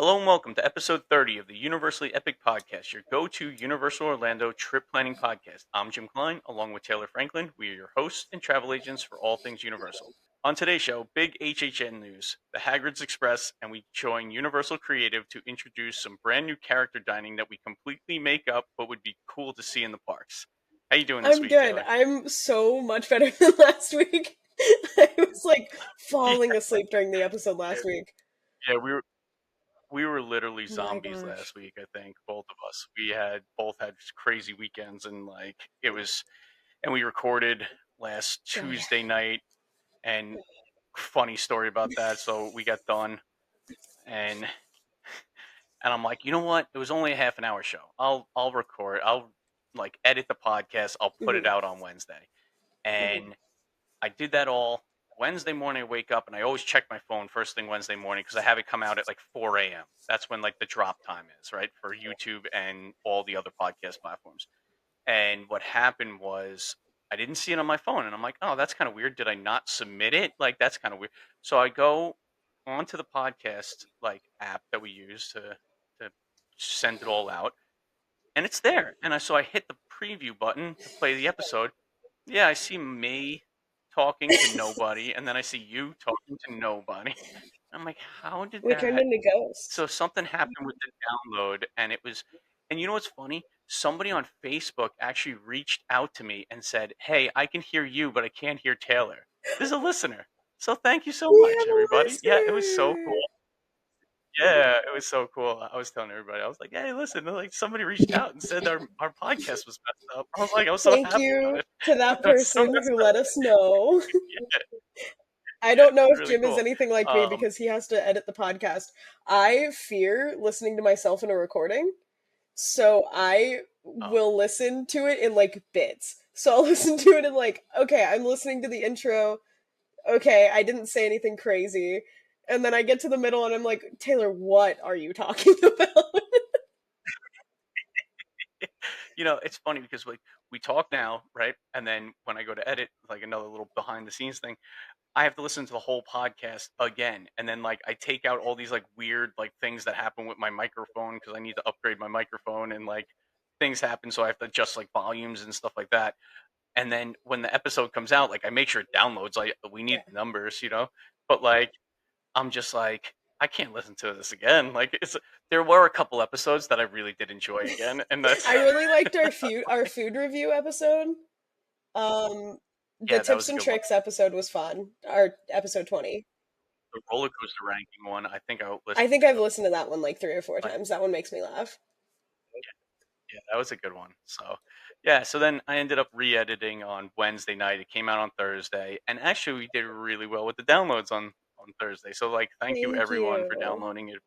Hello and welcome to episode 30 of the Universally Epic Podcast, your go-to Universal Orlando trip planning podcast. I'm Jim Klein, along with Taylor Franklin. We are your hosts and travel agents for all things Universal. On today's show, big HHN news, the Hagrid's Express, and we join Universal Creative to introduce some brand new character dining that we completely make up but would be cool to see in the parks. How you doing this week, I'm good. Taylor? I'm so much better than last week. I was like falling asleep during the episode last week. Yeah, we were literally Oh my zombies gosh. last week, I think, both of us. We both had crazy weekends, and we recorded last Oh yeah. Tuesday night, and funny story about that. So we got done, and I'm like, you know what? It was only a half an hour show. I'll record. I'll like edit the podcast. I'll put it hmm out on Wednesday, hmm and I did that all. Wednesday morning, I wake up and I always check my phone first thing Wednesday morning because I have it come out at like 4 a.m. That's when like the drop time is, right? For YouTube and all the other podcast platforms. And what happened was I didn't see it on my phone. And I'm like, oh, that's kind of weird. Did I not submit it? Like, that's kind of weird. So I go onto the podcast like app that we use to send it all out. And it's there. So I hit the preview button to play the episode. Yeah, I see me talking to nobody, and then I see you talking to nobody. I'm like, how did We turned that? into ghosts. So something happened with the download, and it was, and you know what's funny? Somebody on Facebook actually reached out to me and said, "Hey, I can hear you, but I can't hear Taylor." This is a listener. So thank you so We much, have a everybody. Yeah, it was so listener. cool. Yeah, it was so cool. I was telling everybody, I was like, "Hey, listen, like somebody reached out and said our podcast was messed up." I was so Thank happy about you it. to that It was so person messed who up. let us know. Yeah, I yeah, don't know it's if really Jim is cool. anything like me because he has to edit the podcast. I fear listening to myself in a recording. So I Oh, will listen to it in like bits. So I'll listen to it in like, okay, I'm listening to the intro. Okay, I didn't say anything crazy. And then I get to the middle and I'm like, Taylor, what are you talking about? it's funny because like we talk now, right? And then when I go to edit, like another little behind the scenes thing, I have to listen to the whole podcast again. And then like I take out all these like weird like things that happen with my microphone because I need to upgrade my microphone and like things happen so I have to adjust like volumes and stuff like that. And then when the episode comes out, like I make sure it downloads. Like we Yeah. need numbers. But like I'm just like I can't listen to this again. Like there were a couple episodes that I really did enjoy again, and that's I really liked our food review episode. Um the yeah, that tips was a and good one. tricks episode was fun. Our episode 20. The roller coaster ranking one, I think I I listened think I've to listened to that one like 3 or 4 like times. That one makes me laugh. yeah, that was a good one. So yeah, so then I ended up re-editing on Wednesday night. It came out on Thursday, and actually we did really well with the downloads on Thursday. So like, thank you Thank everyone for you. downloading it.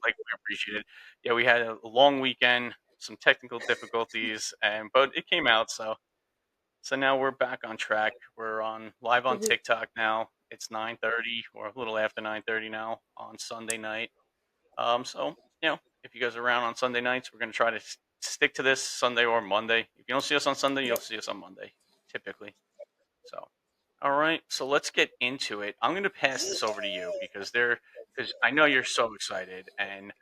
Like we appreciate it. Yeah, we had a long weekend, some technical difficulties, and but it came out. So now we're back on track. We're on live on Mhm. TikTok now. It's 9:30 or a little after 9:30 now on Sunday night. So if you guys are around on Sunday nights, we're gonna try to stick to this Sunday or Monday. If you don't see us on Sunday, you'll Yep. see us on Monday, typically. So, all right. So let's get into it. I'm gonna pass this over to you because I know you're so excited, and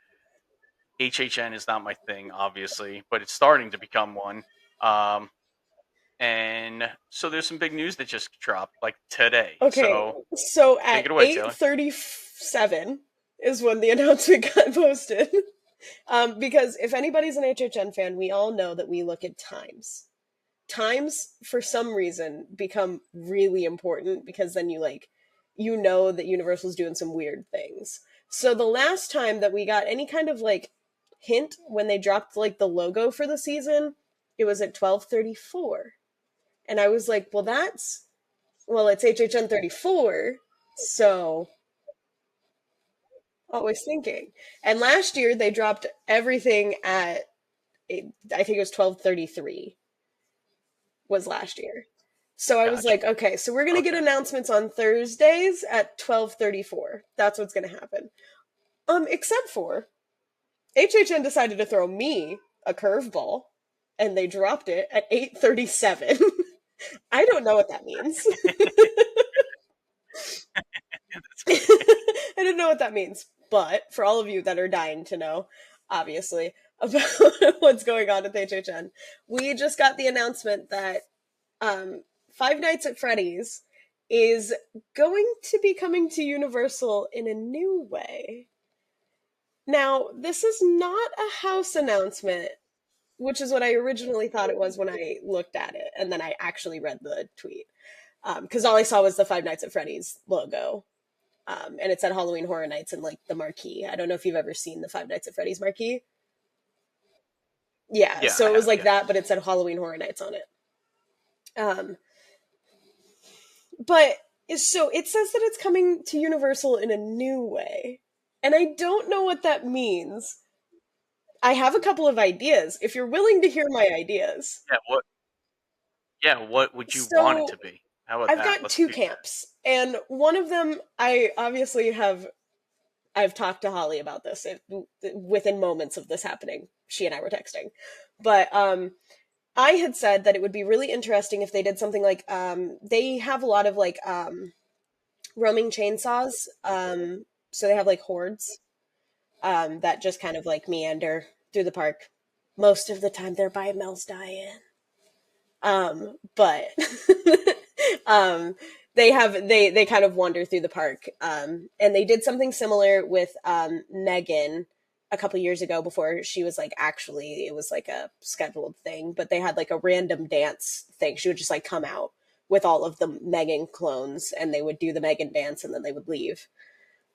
HHN is not my thing, obviously, but it's starting to become one. Um, and so there's some big news that just dropped like today. Okay, So so take at it away, Taylor. 8:37 is when the announcement got posted. Because if anybody's an HHN fan, we all know that we look at times. Times, for some reason, become really important because then you know that Universal's doing some weird things. So the last time that we got any kind of like hint when they dropped like the logo for the season, it was at 12:34. And I was like, well, it's HHN 34, so always thinking. And last year they dropped everything at I think it was 12:33 was last year. So I was Gotcha. like, okay, so we're going to get Okay. announcements on Thursdays at 12:34. That's what's going to happen. Except for HHN decided to throw me a curveball and they dropped it at 8:37. I don't know what that means. That's great. I didn't know what that means. But for all of you that are dying to know, obviously, about what's going on with HHN, we just got the announcement that Five Nights at Freddy's is going to be coming to Universal in a new way. Now, this is not a house announcement, which is what I originally thought it was when I looked at it, and then I actually read the tweet. Because all I saw was the Five Nights at Freddy's logo, and it said Halloween Horror Nights in like the marquee. I don't know if you've ever seen the Five Nights at Freddy's marquee. Yeah, Yeah, so I it was have. like Yeah. that, but it said Halloween Horror Nights on it. Um, but so it says that it's coming to Universal in a new way, and I don't know what that means. I have a couple of ideas. If you're willing to hear my ideas, Yeah. What? Yeah. What would you want it so to be? How about I've that? got Let's two do that. camps, and one of them I obviously have. I've talked to Holly about this within moments of this happening. She and I were texting, but I had said that it would be really interesting if they did something like they have a lot of like roaming chainsaws. So they have like hordes that just kind of like meander through the park. Most of the time, they're by Mel's Die-In. But um, they kind of wander through the park, and they did something similar with Megan a couple years ago before she was like actually it was like a scheduled thing, but they had like a random dance thing. She would just like come out with all of the Megan clones, and they would do the Megan dance, and then they would leave.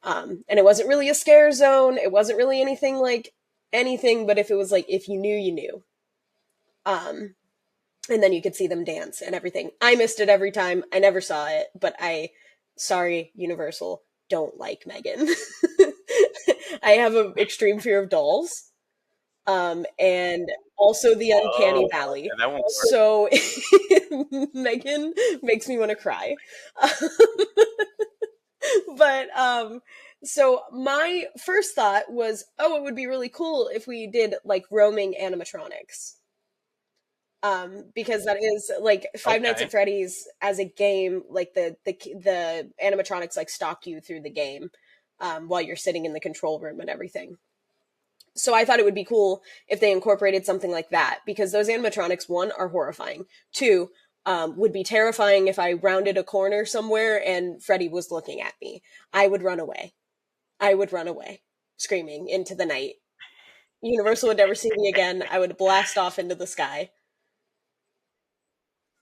And it wasn't really a scare zone. It wasn't really anything like anything, but if it was like if you knew, you knew. Um, and then you could see them dance and everything. I missed it every time. I never saw it, but sorry, Universal, don't like Megan. I have an extreme fear of dolls, and also the uncanny Oh, valley. yeah, that won't work. So Megan makes me want to cry. But so my first thought was, oh, it would be really cool if we did like roaming animatronics, because that is like Five Nights Okay. at Freddy's as a game. Like the animatronics like stalk you through the game while you're sitting in the control room and everything. So I thought it would be cool if they incorporated something like that, because those animatronics, one, are horrifying. Two, would be terrifying if I rounded a corner somewhere and Freddy was looking at me. I would run away. I would run away, screaming into the night. Universal would never see me again. I would blast off into the sky.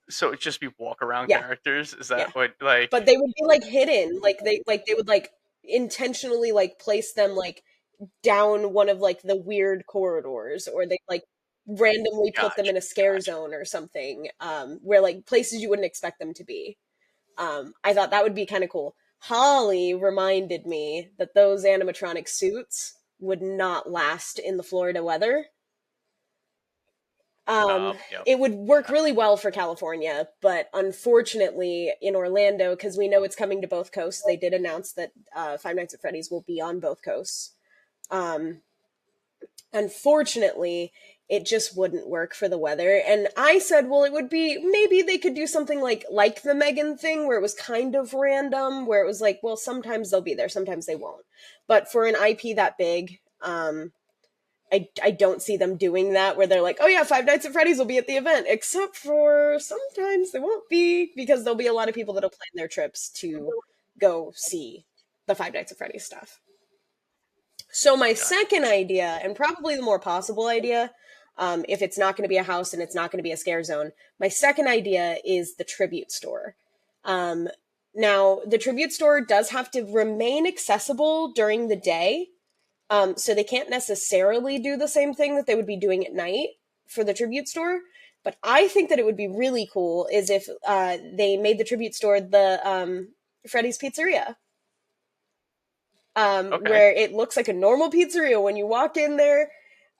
So it just be walk around Yeah, characters? Is yeah. that what like? But they would be like hidden. Like they would like intentionally like place them like down one of like the weird corridors, or they like randomly put them Gotcha. in a scare Gotcha. zone or something, where like places you wouldn't expect them to be. I thought that would be kind of cool. Holly reminded me that those animatronic suits would not last in the Florida weather. Um, Yep. it would work Yeah. really well for California, but unfortunately in Orlando, because we know it's coming to both coasts, they did announce that Five Nights at Freddy's will be on both coasts. Um, Unfortunately, it just wouldn't work for the weather. And I said, well, it would be maybe they could do something like the Megan thing, where it was kind of random, where it was like, well, sometimes they'll be there, sometimes they won't. But for an IP that big, I don't see them doing that where they're like, oh yeah, Five Nights at Freddy's will be at the event, except for sometimes they won't be, because there'll be a lot of people that'll plan their trips to go see the Five Nights at Freddy's stuff. So my Gotcha. second idea, and probably the more possible idea, if it's not going to be a house and it's not going to be a scare zone, my second idea is the tribute store. Um, Now, the tribute store does have to remain accessible during the day, so they can't necessarily do the same thing that they would be doing at night for the tribute store. But I think that it would be really cool is if they made the tribute store the Freddy's Pizzeria, Okay. where it looks like a normal pizzeria when you walk in there.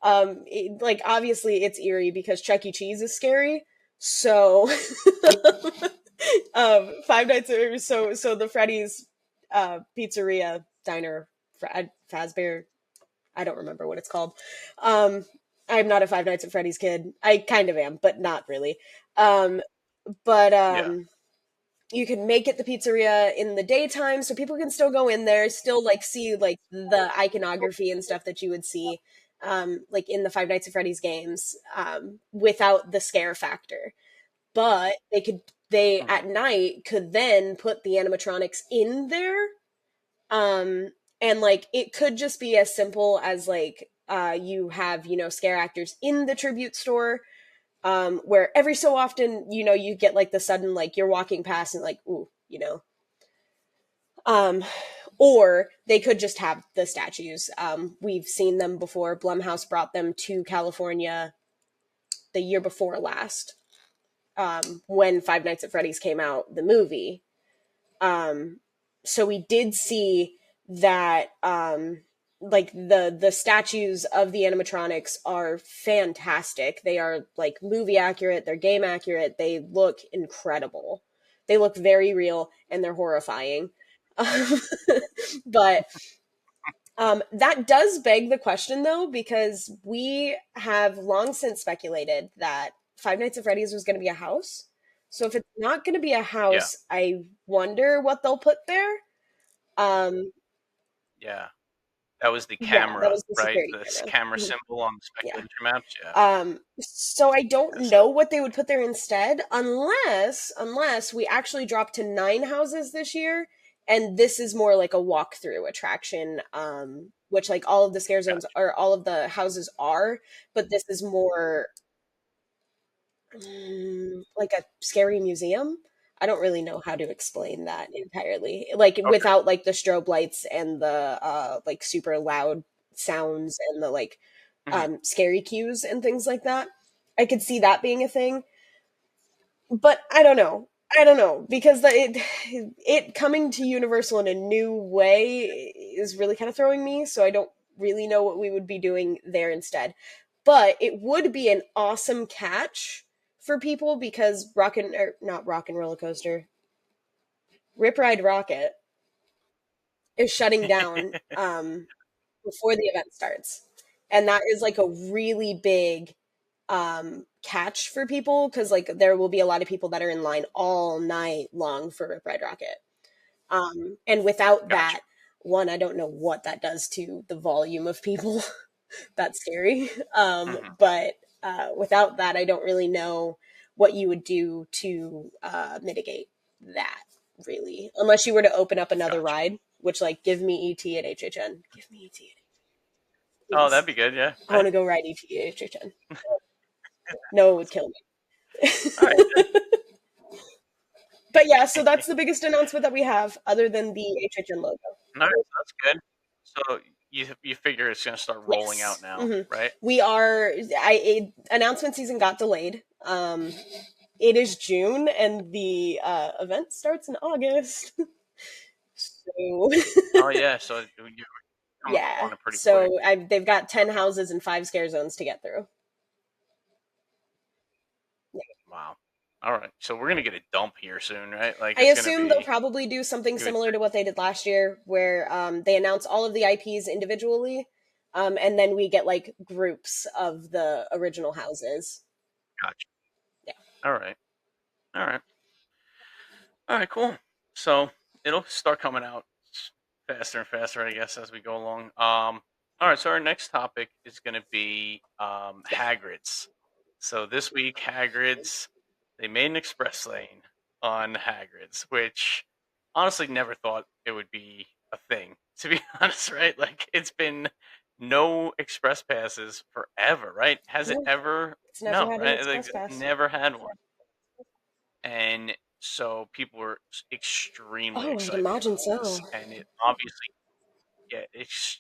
Like obviously it's eerie because Chuck E. Cheese is scary. So, Five Nights at so the Freddy's Pizzeria Diner Fazbear. I don't remember what it's called. Um, I'm not a Five Nights at Freddy's kid. I kind of am, but not really. Um, but Yeah. you could make it the pizzeria in the daytime so people can still go in there, still like see like the iconography and stuff that you would see like in the Five Nights at Freddy's games without the scare factor. But they Mhm. at night could then put the animatronics in there. Um and like it could just be as simple as like you have, you know, scare actors in the tribute store, where every so often, you know, you get like the sudden like you're walking past and like, ooh, you know. Um or they could just have the statues. We've seen them before. Blumhouse brought them to California the year before last, when Five Nights at Freddy's came out, the movie. Um, so we did see that like the statues of the animatronics are fantastic. They are like movie accurate, they're game accurate, they look incredible. They look very real and they're horrifying. But that does beg the question, though, because we have long since speculated that Five Nights at Freddy's was going to be a house. So if it's not going to be a Yeah, house, I wonder what they'll put there. Um, yeah. That was the yeah, that camera, was the right? security The camera. camera Mhm. symbol on the Yeah. speculation maps. Yeah. So I don't Yes, that. know what they would put there instead, unless we actually drop to 9 houses this year, and this is more like a walkthrough attraction, which like all of the scare zones Gotcha. or all of the houses are, but this is more like a scary museum. I don't really know how to explain that entirely, like Okay. without like the strobe lights and the like super loud sounds and the like Hmm. scary cues and things like that. I could see that being a thing, but I don't know. I don't know because it coming to Universal in a new way is really kind of throwing me. So I don't really know what we would be doing there instead. But it would be an awesome catch for people because not Rock and Roller Coaster, Rip Ride Rocket is shutting down before the event starts. And that is like a really big catch for people because like there will be a lot of people that are in line all night long for Rip Ride Rocket. And without Gotcha. that, one, I don't know what that does to the volume of people. That's scary. Hmm. But without that, I don't really know what you would do to mitigate that, really, unless you were to open up another Gotcha. ride, which like give me ET at HHN. Give me ET at Oh, that'd please. be good. Yeah. I want Right. to go ride ET at HHN. No, it would kill me. All right. But yeah, so that's the biggest announcement that we have, other than the HHN logo. Nice. That's good. So you figure it's gonna start rolling out Yes, now, right? we are. Announcement season got delayed. It is June, and the event starts in August. So Oh yeah. So you're coming up yeah, on it pretty quick. so they've got 10 houses and 5 scare zones to get through. Wow. All right. So we're gonna get a dump here soon, right? Like I it's gonna assume they'll be. probably do something You would similar to think. what they did last year, where they announce all of the IPs individually, and then we get like groups of the original houses. Gotcha. Yeah. All right. All right. All right. Cool. So it'll start coming out faster and faster, I guess, as we go along. All right. So our next topic is gonna be Yeah. Hagrid's. So this week, Hagrid's, they made an express lane on Hagrid's, which honestly never thought it would be a thing. To be honest, right? Like it's been no express passes forever, right? Has it No, ever? it's never No, had an right? Like express pass. never had one, and so people were extremely Oh, I'd excited imagine about so. this, and it obviously, yeah,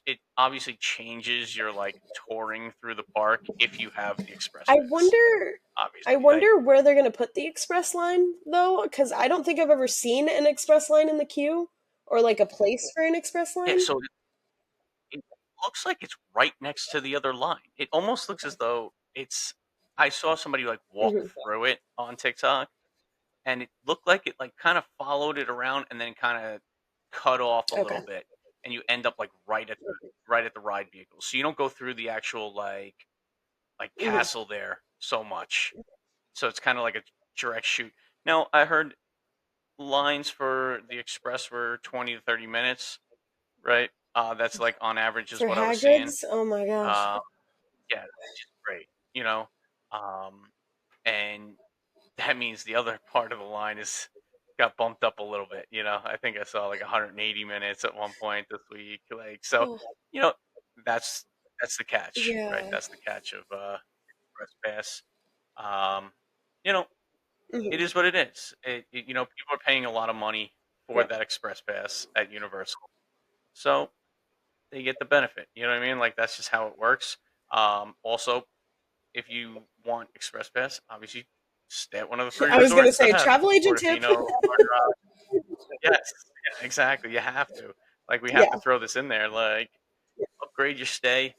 it obviously changes your like touring through the park if you have the express I pass. wonder. I Obviously, like wonder where they're going to put the express line though, because I don't think I've ever seen an express line in the queue or like a place for an express yeah, line. so it looks like it's right next to the other line. It almost looks as though it's. I saw somebody like walk Hmm. through it on TikTok, and it looked like it like kind of followed it around and then kind of cut off a little Okay. bit, and you end up like right at the ride vehicle. So you don't go through the actual like Hmm. castle there so much. So it's kind of like a direct shoot. Now I heard lines for the express were 20 to 30 minutes, right? That's like on average is For what I was seeing. Hagrid's? Oh my gosh. Uh, yeah, which is great, you know. Um, and that means the other part of the line is got bumped up a little bit. I think I saw like 180 minutes at one point this week. Like so, Oh, you know, that's that's the catch, right? yeah. That's the catch of Express Pass. Um, you know, Hmm. it is what it is. People are paying a lot of money for Yep. that Express Pass at Universal, so they get the benefit. You know what I mean? Like that's just how it works. Also, if you want Express Pass, obviously stay at one of the three I was gonna resorts that say have it: travel agent tip. Portofino, Hard Rock. Yes, yeah, exactly. You have to. Like we have Yeah. to throw this in there. Like upgrade your stay.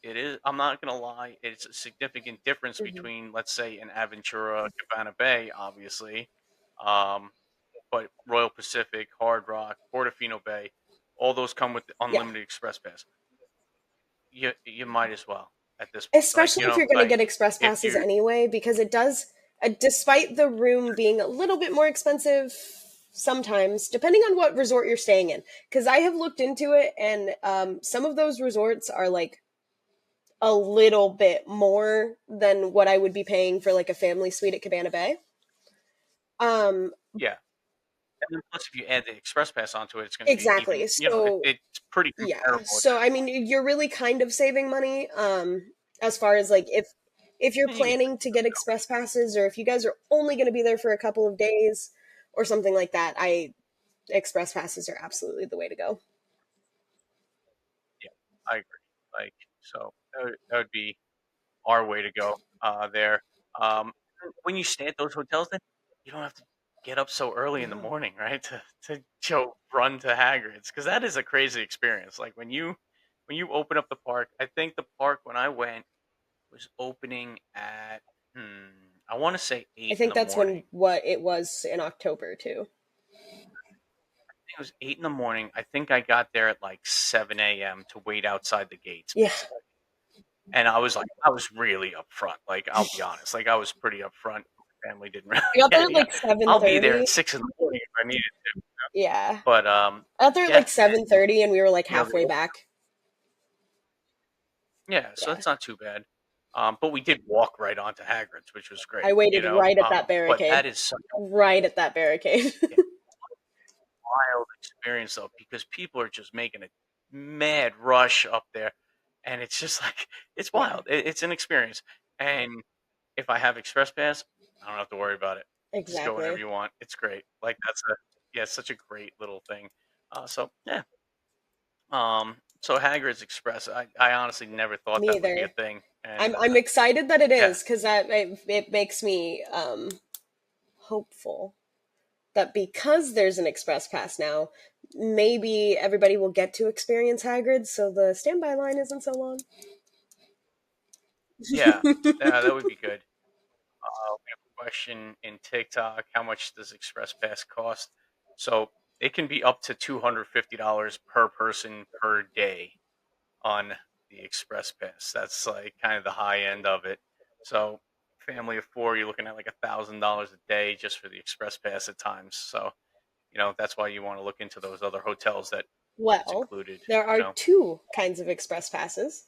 It is. I'm not gonna lie. It's a significant difference Hmm. between, let's say, an Aventura, Cabana Bay, obviously, um, but Royal Pacific, Hard Rock, Portofino Bay, all those come with the Yeah. unlimited Express Pass. You might as well at this point. Like Especially if you're going to get express if passes you anyway, because it does, despite the room being a little bit more expensive sometimes, depending on what resort you're staying in. Because I have looked into it, and some of those resorts are like a little bit more than what I would be paying for like a family suite at Cabana Bay. Um, yeah, and then plus if you add the Express Pass onto it, it's going to be even. exactly. So It's pretty yeah. comparable at So that I mean, point. you're really kind of saving money. As far as like if you're And you get planning to get express passes, or if you guys are only going to be there for a couple of days or something like that, I express passes are absolutely the way to go. Yeah, I agree. Like, so that would be our way to go there. Um, when you stay at those hotels, then you don't have to get up so early in the No. morning, right? To go run to Hagrid's, because that is a crazy experience. Like when you open up the park, I think the park when I went was opening at I want to say I 8 in think the that's morning. when what it was in October too. It was 8 in the morning. I think I got there at like 7 a.m. to wait outside the gates, Yeah. basically. And I was really upfront. Like, I'll be honest. Like, I was pretty upfront. My family didn't really I got there get at yeah. like I'll be there 7:30. at 6 in the morning if I needed to. Yeah. But I got there at yeah, like and 7:30 and we were like they halfway back. yeah, so Yeah. that's not too bad. But we did walk right onto Hagrid's, which was I great, waited right at that But barricade. that is such a Right at that barricade. yeah, wild experience though, because people are just making a mad rush up there, and it's just like it's Yeah, wild. It's an experience, and if I have Express Pass, I don't have to worry about it. Just go whenever exactly. you want. It's great. Like that's a yeah, it's such a great little thing. So yeah. So Hagrid's Express, I honestly never thought Me that would be a either. thing, and I'm excited that it yeah, is because it makes me hopeful that because there's an express pass now, maybe everybody will get to experience Hagrid, so the standby line isn't so long. yeah, yeah, that would be good. We have a question in TikTok. How much does Express Pass cost? So it can be up to $250 per person per day on the Express Pass. That's like kind of the high end of it. So family of four, you're looking at like $1,000 a day just for the Express Pass at times. So that's why you want to look into those other hotels that it's Well, included. there You are know, two kinds of express passes.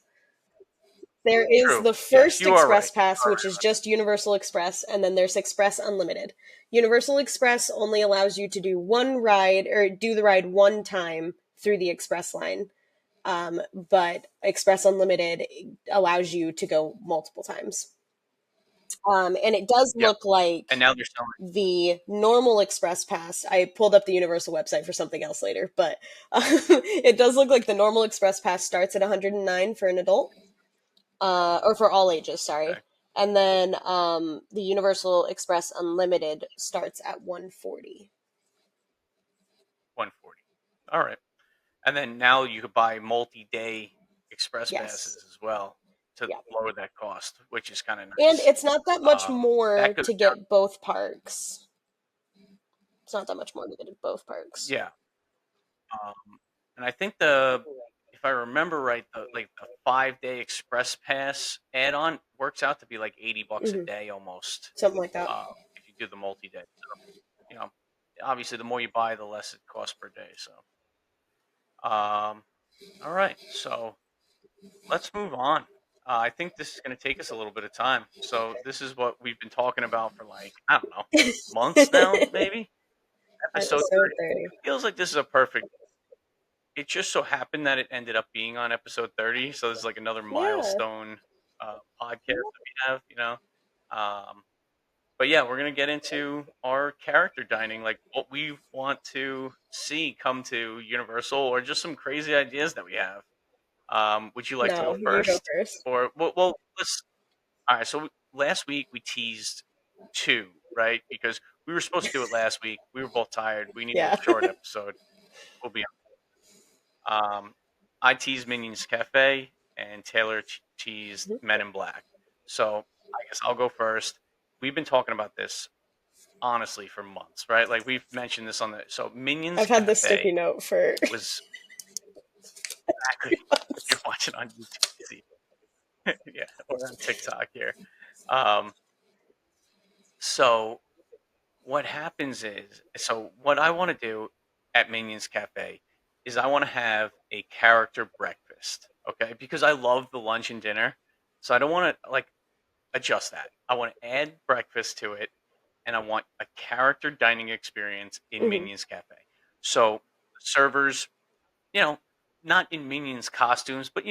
There is true. the Yes, first you are Express right. Pass, which is just Universal Express, and then there's Express Unlimited. Universal Express only allows you to do one ride or do the ride one time through the Express line, but Express Unlimited allows you to go multiple times. And it does Yep. look like And now they're selling. the normal Express Pass. I pulled up the Universal website for something else later, but it does look like the normal Express Pass starts at 109 for an adult, or for all ages, sorry. Okay, And then the Universal Express Unlimited starts at 140. 140. All right. And then now you could buy multi-day express Yes. passes as well to Yeah. lower that cost, which is kind of And nice. it's not that much more That goes to down. get both parks. It's not that much more to get both parks. Yeah. And I think if I remember right, the 5-day express pass add-on works out to be like $80 a Hmm. day almost. Something like that. If you do the multi-day. So, you know, obviously the more you buy, the less it costs per day. So, um, all right, so let's move on. I think this is going to take us a little bit of time. So this is what we've been talking about for like, I don't know, months now, maybe. Episode Episode 30. It 30. feels like this is a perfect. It just so happened that it ended up being on episode 30. So this is like another Yeah. milestone podcast that we have, you know. Um, but yeah, we're going to get into our character dining, like what we want to see come to Universal or just some crazy ideas that we have. Would you like to go No, you go first? first. Or, let's. All right. So last week we teased two, right? Because we were supposed to do it last week. We were both tired. We needed a Yeah. short episode. We'll be I teased Minions Cafe, and Taylor teased Men in Black. So I guess I'll go first. We've been talking about this honestly for months, right? Like we've mentioned this on the Minions I've had this sticky Cafe note for was exactly if you're watching on YouTube, you see, yeah, or on TikTok here. Um, so what happens is, so what I want to do at Minions Cafe is I want to have a character breakfast, okay? Because I love the lunch and dinner, so I don't want to like adjust that. I want to add breakfast to it, and I want a character dining experience in Mhm. Minions Cafe. So servers, you know, not in Minions costumes, but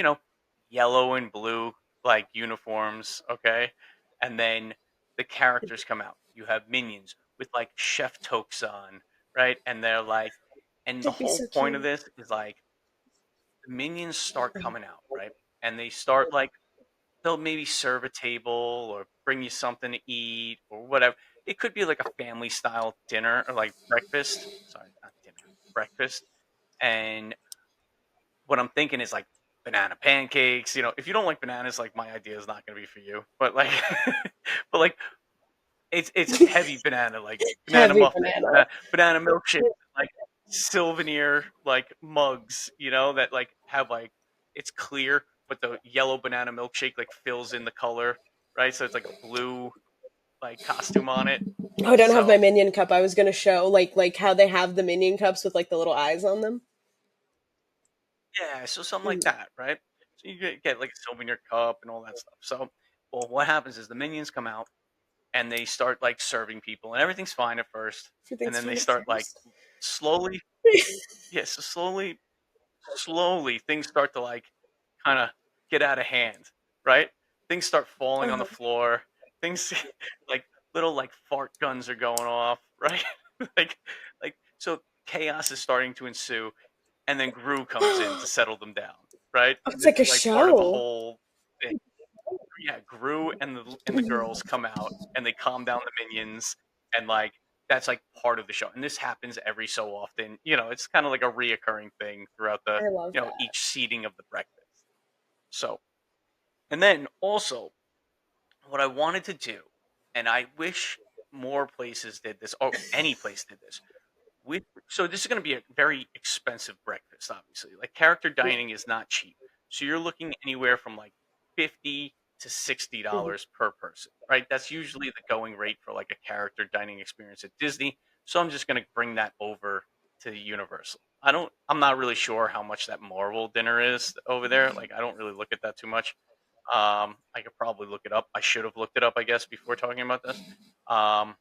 yellow and blue like uniforms, okay? And then the characters come out. You have Minions with like chef toques on, right? And they're like, and the It'd be whole so point of cute. this is like the Minions start Oh, coming out, right? And they start like they'll maybe serve a table or bring you something to eat or whatever. It could be like a family style dinner or like breakfast. Sorry, not dinner, breakfast. And what I'm thinking is like banana pancakes. If you don't like bananas, like my idea is not going to be for you. But like, but like it's heavy banana, like banana heavy muffin, banana. banana milkshake, like souvenir like mugs. That like have like it's clear, but the yellow banana milkshake like fills in the color, right? So it's like a blue like costume on it. Oh, I don't have my So minion cup. I was gonna show like how they have the minion cups with like the little eyes on them. yeah, so something like Mm. that, right? So you get like a souvenir cup and all that stuff. So, well, what happens is the minions come out and they start like serving people, and everything's fine at first, and Everything's then they fine at start like first. slowly, yeah, so slowly things start to like kind of get out of hand, right? Things start falling on the Uh-huh. floor. Things like little like fart guns are going off, right? like like so chaos is starting to ensue, and then Gru comes in to Oh, settle them down, right? it's This like a is like part of the show. whole thing. Yeah, Gru and the girls come out and they calm down the minions, and like that's like part of the show. And this happens every so often. It's kind of like a reoccurring thing throughout the I love that. each seating of the breakfast. So, and then also what I wanted to do, and I wish more places did this, or any place did this, so this is going to be a very expensive breakfast, obviously. Like character Yeah. dining is not cheap, so you're looking anywhere from like 50 to sixty Mhm. dollars per person, right? That's usually the going rate for like a character dining experience at Disney. So I'm just going to bring that over to Universal. I'm not really sure how much that Marvel dinner is over there. Like I don't really look at that too much. I could probably look it up. I should have looked it up, I guess, before talking about this. Um,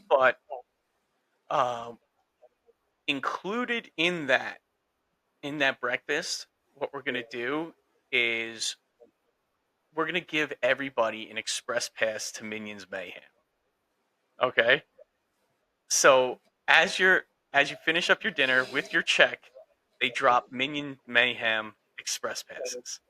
but um, included in that breakfast, what we're gonna do is we're gonna give everybody an express pass to Minions Mayhem. Okay, so as you finish up your dinner with your check, they drop Minion Mayhem express passes.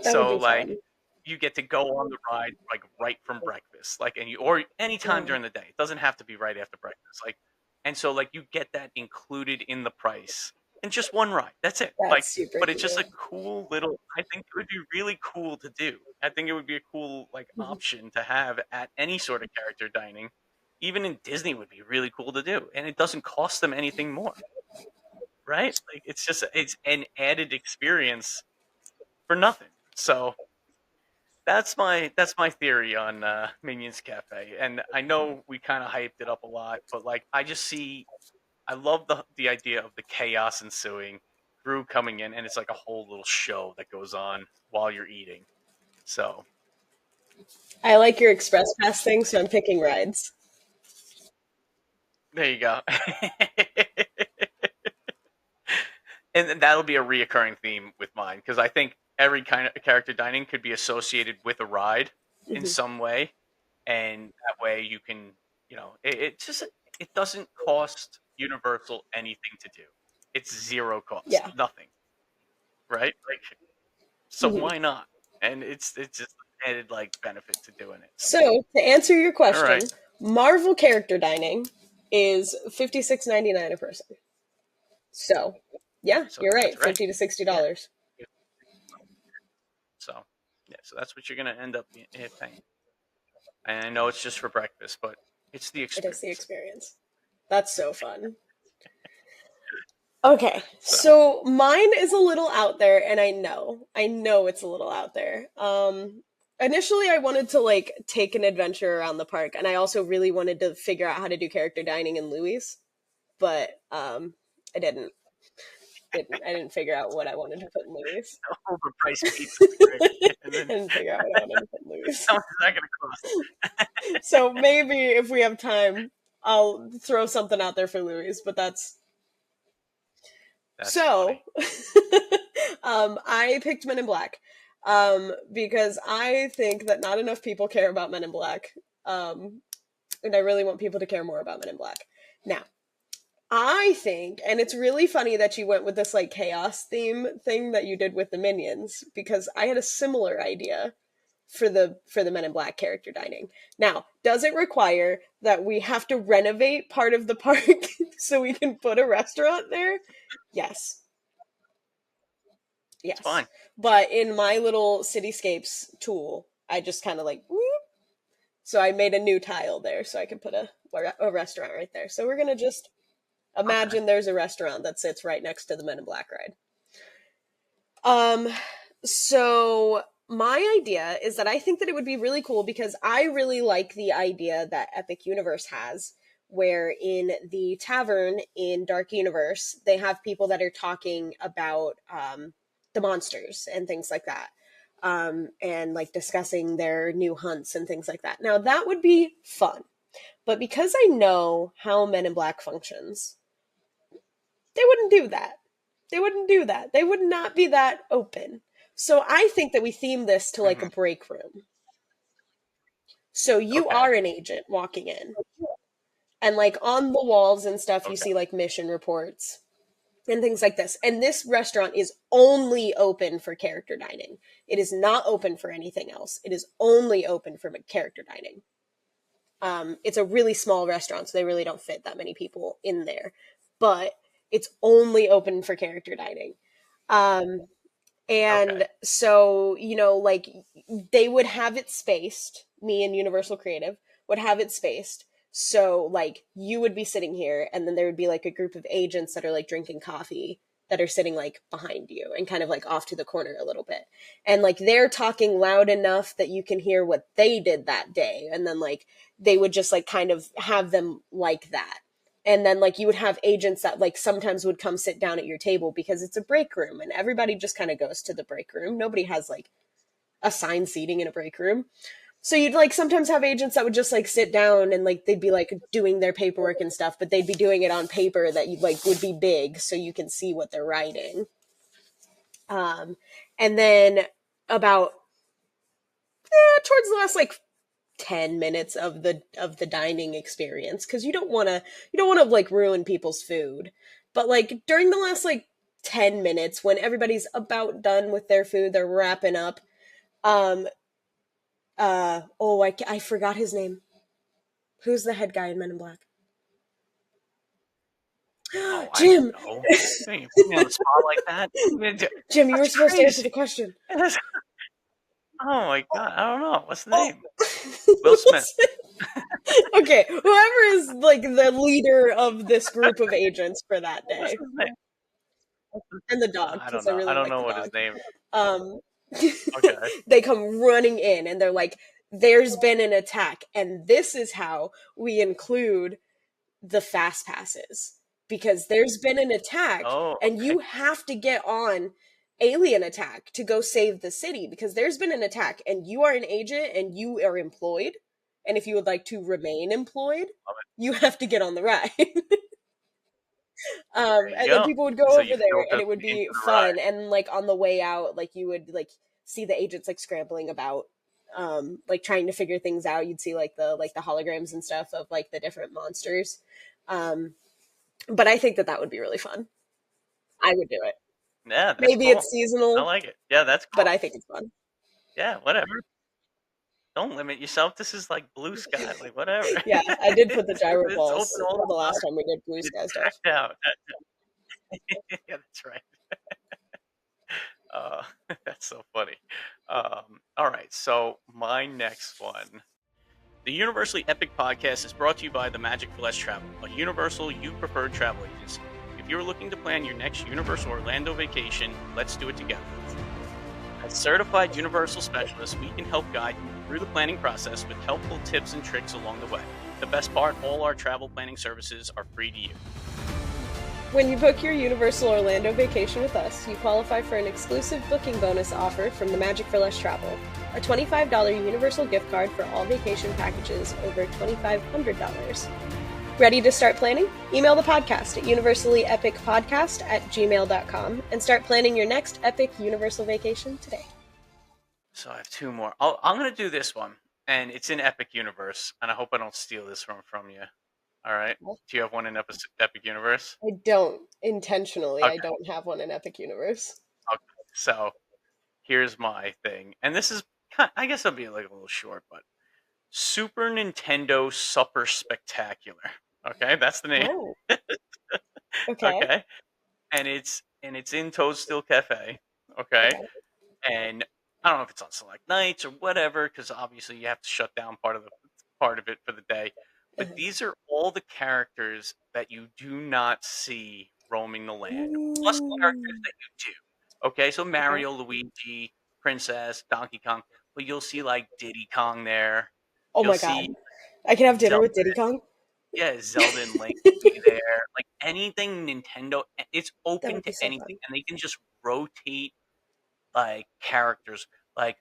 That would So be like fun. you get to go on the ride like right from breakfast, like or any time Yeah, during the day. It doesn't have to be right after breakfast. Like and so like you get that included in the price and just one ride. That's it. Like that's super but it's just a cute. cool little I think it would be really cool to do. I think it would be a cool like Mhm. option to have at any sort of character dining. Even in Disney would be really cool to do. And it doesn't cost them anything more, right? Like it's an added experience for nothing. So that's my theory on Minions Cafe, and I know we kind of hyped it up a lot, but like I love the idea of the chaos ensuing, Gru coming in, and it's like a whole little show that goes on while you're eating. So I like your express pass thing, so I'm picking rides. there you go. And that'll be a reoccurring theme with mine because I think every kind of character dining could be associated with a ride in Hmm. some way, and that way you can, it just it doesn't cost Universal anything to do. It's zero cost, Yeah. nothing, right? Like, so Hmm. why not? And it's just an added like benefit to doing it. So to answer your All question, right, Marvel character dining is $56.99 a person. So yeah, so you're that's right, right. Yeah. $50 to $60. So yeah, so that's what you're gonna end up paying. And I know it's just for breakfast, but it's the It is the experience. experience. That's so fun. Okay, So so mine is a little out there, and I know it's a little out there. Initially, I wanted to like take an adventure around the park, and I also really wanted to figure out how to do character dining in Louis, but I I didn't figure out what I wanted to put in Louis. overpriced pizza, right? I And then didn't figure out what I wanted to put in Louis. how much is that gonna cost? So maybe if we have time, I'll throw something out there for Louis, but that's That's so. funny. I picked Men in Black because I think that not enough people care about Men in Black. Um, and I really want people to care more about Men in Black. Now, I think, and it's really funny that you went with this like chaos theme thing that you did with the Minions because I had a similar idea for the Men in Black character dining. Now, does it require that we have to renovate part of the park so we can put a restaurant there? Yes. It's Yes. fine. But in my little cityscapes tool, I just kind of like whoop, so I made a new tile there so I can put a restaurant right there. So we're going to just Okay. imagine there's a restaurant that sits right next to the Men in Black ride. Um, so my idea is that I think that it would be really cool because I really like the idea that Epic Universe has, where in the tavern in Dark Universe, they have people that are talking about the monsters and things like that. And like discussing their new hunts and things like that. Now, that would be fun. But because I know how Men in Black functions, they wouldn't do that. They wouldn't do that. They would not be that open. So I think that we theme this to like a Hmm. break room. So you Okay. are an agent walking in, and like on the walls and stuff, you Okay. see like mission reports and things like this. And this restaurant is only open for character dining. It is not open for anything else. It is only open for character dining. It's a really small restaurant, so they really don't fit that many people in there. But it's only open for character dining. Um, Okay. And so, like they would have it spaced, me and Universal Creative would have it spaced. So, like, you would be sitting here, and then there would be like a group of agents that are like drinking coffee that are sitting like behind you and kind of like off to the corner a little bit. And like they're talking loud enough that you can hear what they did that day. And then, like, they would just like kind of have them like that, and then like you would have agents that like sometimes would come sit down at your table because it's a break room and everybody just kind of goes to the break room. Nobody has like assigned seating in a break room. So you'd like sometimes have agents that would just like sit down and like they'd be like doing their paperwork and stuff, but they'd be doing it on paper that you like would be big so you can see what they're writing. um and then about towards the last like 10 minutes of the dining experience, because you don't want to like ruin people's food, but like during the last like 10 minutes when everybody's about done with their food, they're wrapping up. um I forgot his name. Who's the head guy in Men in Black? Oh, I don't Jim. know. You put me on the spot like that. Jim, you were That's supposed to answer the crazy. question. Oh my god, I don't know. What's the Oh. name? Will Smith. Okay, whoever is like the leader of this group of agents for that What's day, his name? and the dog I because don't I know. I really don't like know the what his dog. name. um Okay. They come running in and they're like, there's been an attack, and this is how we include the fast passes, because there's been an attack Oh, and okay. you have to get on alien attack to go save the city, because there's been an attack and you are an agent and you are employed, and if you would like to remain employed, Love it. you have to get on the ride. There you And then go. people would go So over you there throw and people it would into be the fun, ride. and like on the way out, like you would like see the agents like scrambling about, like trying to figure things out. You'd see like the holograms and stuff of like the different monsters. um but I think that that would be really fun. I would do it. Yeah, that's Maybe cool. it's I seasonal, like it. Yeah, that's but cool. I think it's fun. Yeah, whatever. Don't limit yourself. This is like blue sky. Like whatever. Yeah, I did put the gyro It's balls open all the the last time. time we did blue It's sky stuff. packed out. Yeah, that's right. Uh, that's so funny. All right, so my next one. The Universally Epic Podcast is brought to you by the Magic for Less Travel, a Universal you preferred travel agency. If you're looking to plan your next Universal Orlando vacation, let's do it together. As certified Universal specialists, we can help guide you through the planning process with helpful tips and tricks along the way. The best part, all our travel planning services are free to you. When you book your Universal Orlando vacation with us, you qualify for an exclusive booking bonus offer from the Magic for Less Travel, a $25 Universal gift card for all vacation packages over $2,500. Ready to start planning? Email the podcast at universallyepicpodcast@gmail.com and start planning your next epic Universal vacation today. So I have two more. I'm going to do this one, and it's in Epic Universe, and I hope I don't steal this from you. All right? Do you have one in Epic Universe? I don't intentionally. I Okay. don't have one in Epic Universe. Okay. So here's my thing, and this is, I guess it'll be like a little short, but Super Nintendo Supper Spectacular. Okay, that's the name. Oh, okay. Okay, and it's in Toadstool Cafe. Okay, Okay. and I don't know if it's on select nights or whatever, because obviously you have to shut down part of it for the day. But Uh-huh. these are all the characters that you do not see roaming the land, plus characters Ooh. that you do. Okay, so Okay. Mario, Luigi, Princess, Donkey Kong, but you'll see like Diddy Kong there. Oh You'll my god. see I can have dinner Zelda, with Diddy Kong? yeah, Zelda and Link will be there. Like anything Nintendo, it's That open would to be so anything, fun. and they can just rotate like characters, like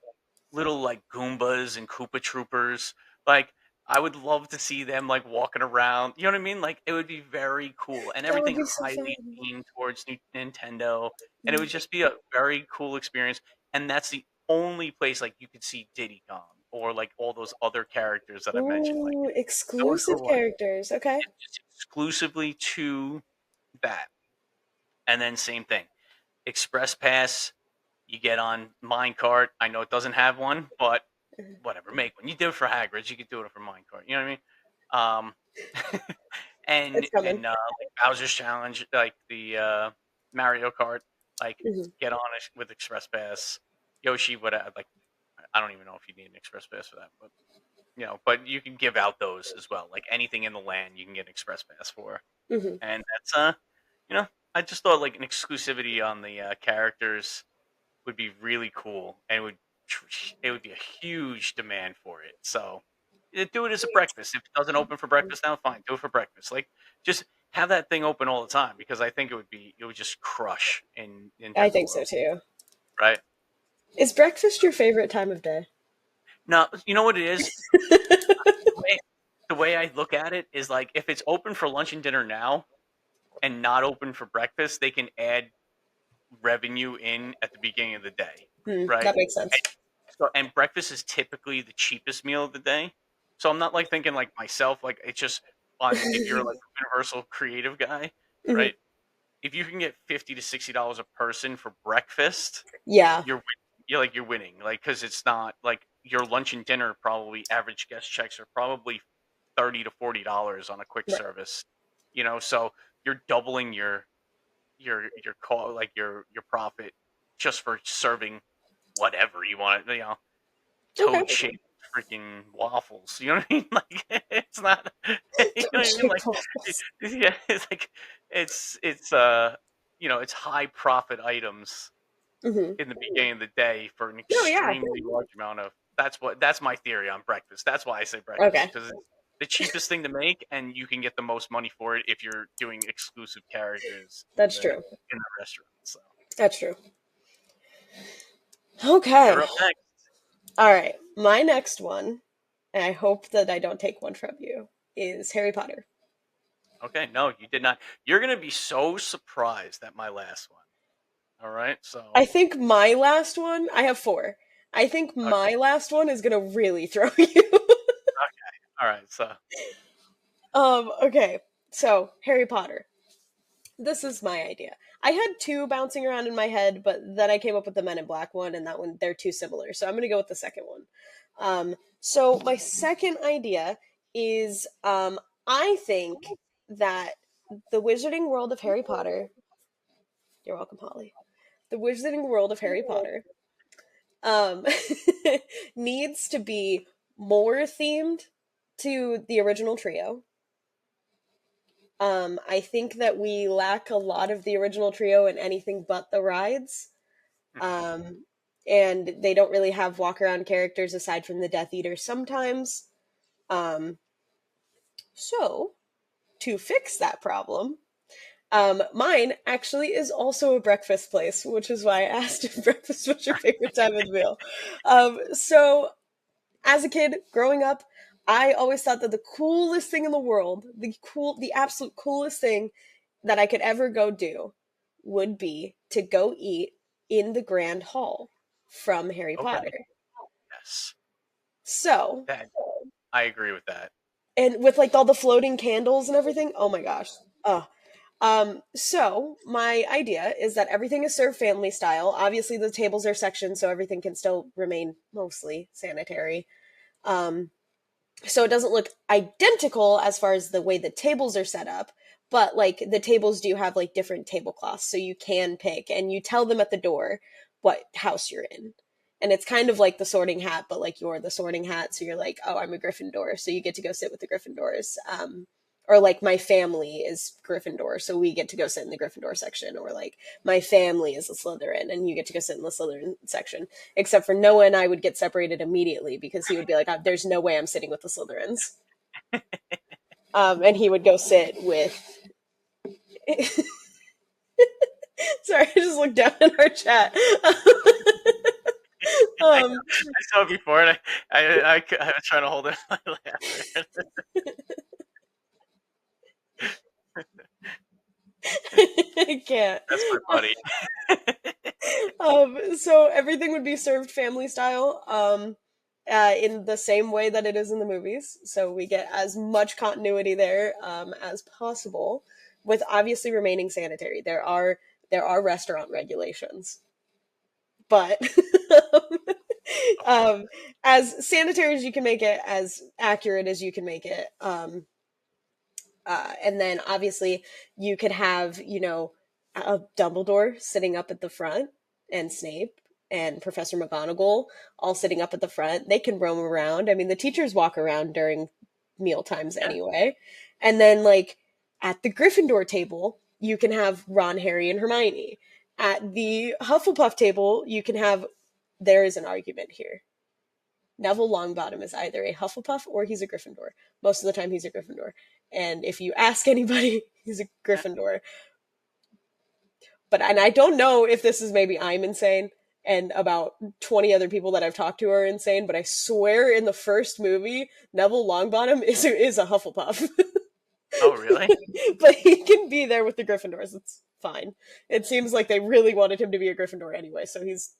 little like Goombas and Koopa Troopers. Like I would love to see them like walking around. You know what I mean? Like it would be very cool, and That would everything be so highly fun. themed towards Nintendo, and it would Mhm. just be a very cool experience. And that's the only place like you could see Diddy Kong or like all those other characters that I mentioned. Like Ooh, those exclusive were like characters. Okay. just exclusively to that. And then same thing, Express Pass. You get on Minecart. I know it doesn't have one, but Mhm. whatever, make one. You did it for Hagrid's, you could do it for Minecart. You know what I mean? And It's coming. and like Bowser's Challenge, like the Mario Kart, like Mhm. get on it with Express Pass. Yoshi, what like I don't even know if you need an Express Pass for that, but but you can give out those as well. Like anything in the land, you can get an Express Pass for, Mhm. and that's you know, I just thought like an exclusivity on the characters would be really cool, and it would be a huge demand for it. So do it as a breakfast. If it doesn't open for breakfast now, fine, do it for breakfast. Like just have that thing open all the time, because I think it would just crush in I Nintendo think so World, too. right? Is breakfast your favorite time of day? Now you know what it is. The way, the way I look at it is like if it's open for lunch and dinner now and not open for breakfast, they can add revenue in at the beginning of the day, right? That makes sense. And breakfast is typically the cheapest meal of the day. So I'm not like thinking like myself, like it's just on if you're like a universal creative guy, Mhm. right? If you can get $50 to $60 a person for breakfast, Yeah. you're winning. Like because it's not like your lunch and dinner probably average guest checks are probably $30 to $40 on a quick Right. service. So you're doubling your call like your profit just for serving whatever you want. Okay. Toad shaped freaking waffles. You know what I mean? Like it's not. You know what I mean? Shaped Like waffles. yeah, it's like it's it's high profit items Hmm. in the beginning of the day for an No, yeah. extremely large amount of. That's my theory on breakfast. That's why I say breakfast Okay, because it's the cheapest thing to make, and you can get the most money for it if you're doing exclusive characters that's true. in the restaurant. So That's true. Okay. you're up next. All right. My next one, and I hope that I don't take one from you, is Harry Potter. Okay, no, you did not. You're gonna be so surprised at my last one. All right, so I think my last one, I have four. I think okay, my last one is gonna really throw you. okay, all right, so Okay. So, Harry Potter. This is my idea. I had two bouncing around in my head, but then I came up with the Men in Black one, and that one, they're too similar. So I'm going to go with the second one. So my second idea is I think that the Wizarding World of Harry Potter, you're welcome, Holly. The Wizarding World of Harry Potter um, needs to be more themed to the original trio. I think that we lack a lot of the original trio in anything but the rides. mhm. Um, and they don't really have walk around characters aside from the Death Eater sometimes. Um, so, to fix that problem, mine actually is also a breakfast place, which is why I asked if breakfast was your favorite time of the meal. So, as a kid growing up, I always thought that the coolest thing in the world, the absolute coolest thing that I could ever go do would be to go eat in the Grand Hall from Harry Okay, Potter. yes, So, that I agree with that. and with like all the floating candles and everything, oh my gosh. So my idea is that everything is served family style. Obviously the tables are sectioned so everything can still remain mostly sanitary. Um, so it doesn't look identical as far as the way the tables are set up, but like the tables do have like different tablecloths so you can pick and you tell them at the door what house you're in, and it's kind of like the sorting hat but like you're the sorting hat, so you're like, oh, I'm a Gryffindor, so you get to go sit with the Gryffindors. Or like my family is Gryffindor, so we get to go sit in the Gryffindor section, or like my family is a Slytherin and you get to go sit in the Slytherin section. Except for Noah and I would get separated immediately because he would be like, "There's no way I'm sitting with the Slytherins," and he would go sit with. Sorry, I just looked down in our chat. I, um, I saw it before, and I was trying to hold in my laughter. I can't. That's my buddy. So everything would be served family style, in the same way that it is in the movies. So we get as much continuity there as possible, with obviously remaining sanitary. There are restaurant regulations, but um, as sanitary as you can make it, as accurate as you can make it. And then obviously you could have, a Dumbledore sitting up at the front, and Snape and Professor McGonagall all sitting up at the front. They can roam around. I mean, the teachers walk around during meal times Yeah, anyway. And then, like, at the Gryffindor table, you can have Ron, Harry, and Hermione. At the Hufflepuff table, you can have, there is an argument here. Neville Longbottom is either a Hufflepuff or he's a Gryffindor. Most of the time, he's a Gryffindor. And if you ask anybody, he's a yeah. Gryffindor. And I don't know if this is, maybe I'm insane and about 20 other people that I've talked to are insane, but I swear in the first movie, Neville Longbottom is a Hufflepuff. Oh, really? But he can be there with the Gryffindors. It's fine. It seems like they really wanted him to be a Gryffindor anyway, so he's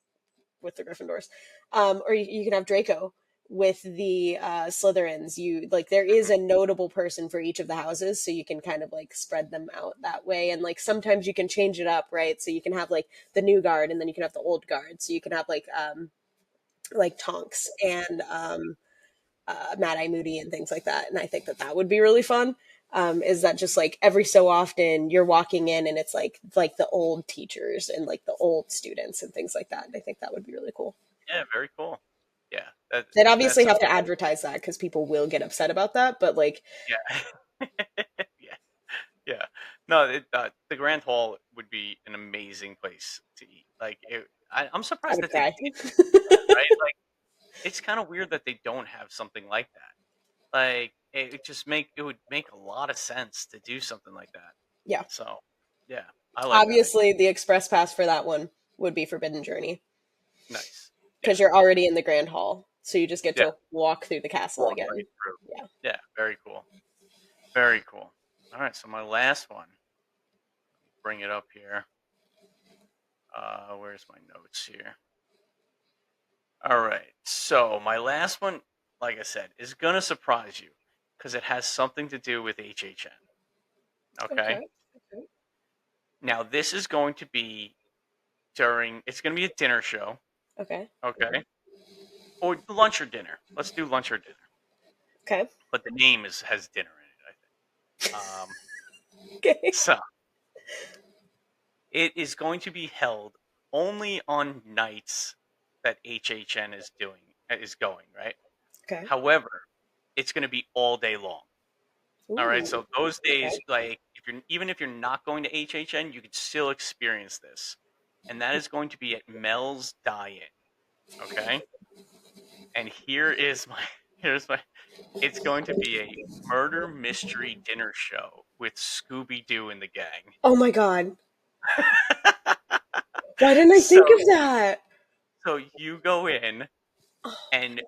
with the Gryffindors. Or you can have Draco with the Slytherins. You like, there is Mhm. a notable person for each of the houses, so you can kind of like spread them out that way. And like sometimes you can change it up, right? So you can have like the new guard, and then you can have the old guard. So you can have like Tonks and Mad Eye Moody and things like that. And I think that that would be really fun. Is that just like every so often you're walking in and it's like the old teachers and like the old students and things like that. And I think that would be really cool. Yeah, very cool. Yeah, They'd obviously that's have to advertise that because people will get upset about that. But like, yeah, yeah, yeah. No, the Grand Hall would be an amazing place to eat. Like I'm I surprised would that they cry. didn't do that, right? Like, it's kind of weird that they don't have something like that. Like, it would make a lot of sense to do something like that. Yeah. So, yeah, I like that idea. Obviously, the express pass for that one would be Forbidden Journey Nice. Yeah, because you're already in the Grand Hall, so you just get yeah. to walk through the castle Walk right again. through. Yeah. Yeah, very cool. Very cool. All right, so my last one. Bring it up here. Where's my notes here? All right. So my last one, like I said, is gonna surprise you because it has something to do with HHN. Okay. Okay. Okay. Now this is going to be during. It's going to be a dinner show. Okay. Okay. Or lunch or dinner. Let's do lunch or dinner. Okay. But the name has dinner in it. I think. Okay. So it is going to be held only on nights that HHN is going, right? Okay. However, it's going to be all day long. All right, Ooh. so those days, Okay. like if you're not going to HHN, you could still experience this, and that is going to be at Mel's Die-In. Okay, and here's my. It's going to be a murder mystery dinner show with Scooby Doo and the gang. Oh my god. Why didn't I so think of that? so you go in and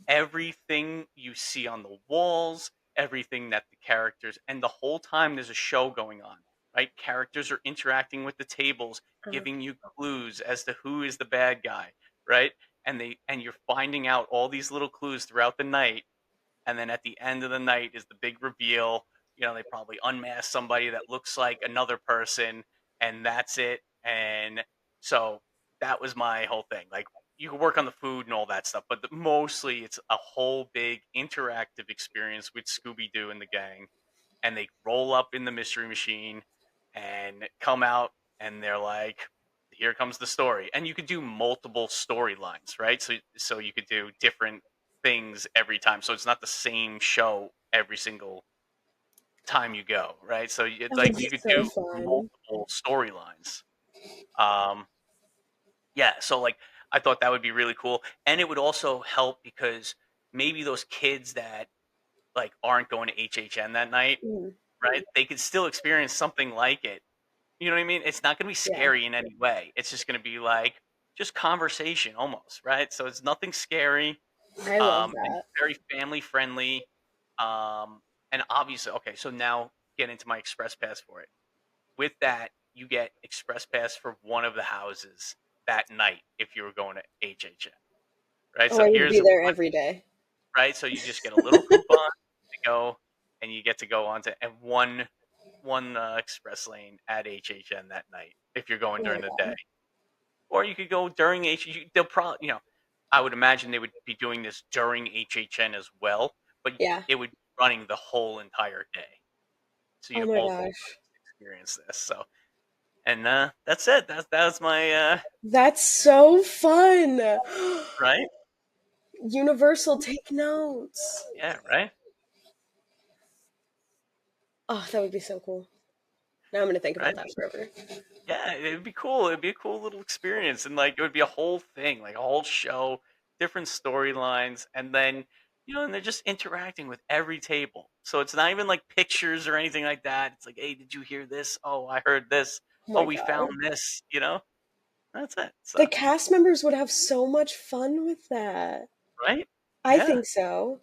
everything you see on the walls, everything that the characters, and the whole time there's a show going on, right? Characters are interacting with the tables, Oh, giving you clues as to who is the bad guy, right? And you're finding out all these little clues throughout the night, and then at the end of the night is the big reveal. They probably unmask somebody that looks like another person, and that's it. And so that was my whole thing. Like, you can work on the food and all that stuff, but mostly it's a whole big interactive experience with Scooby Doo and the gang. And they roll up in the mystery machine and come out, and they're like, "Here comes the story." And you could do multiple storylines, right? So you could do different things every time. So it's not the same show every single time you go, right? So that would like be you could so do fun. multiple storylines. Um, yeah, so like I thought that would be really cool, and it would also help because maybe those kids that like aren't going to HHN that night, Mm, right? They could still experience something like it. You know what I mean? It's not going to be yeah. scary in any way. It's just going to be like just conversation almost, right? So it's nothing scary. I love And that. very family friendly. Um, and obviously, okay, so now get into my express pass for it. With that, you get express pass for one of the houses that night if you were going to HHN, right? Oh, So I would here's be a there every day. right. So you just get a little coupon to go, and you get to go on to and one express lane at HHN that night if you're going Oh my during the day, god. or you could go during HHN. They'll probably, I would imagine they would be doing this during HHN as well, but Yeah. it would be running the whole entire day, so you Oh have my multiple gosh. times to experience this. So, and that's it. That's my That's so fun. right. Universal, take notes. Yeah, right. Oh, that would be so cool. Now I'm gonna think Right. about that forever. Yeah, it'd be cool. It'd be a cool little experience, and like it would be a whole thing, like a whole show, different storylines, and then and they're just interacting with every table. So it's not even like pictures or anything like that. It's like, hey, did you hear this? Oh, I heard this. Oh Oh, my we god. found this. That's it. The So cast members would have so much fun with that. right, I yeah. think so.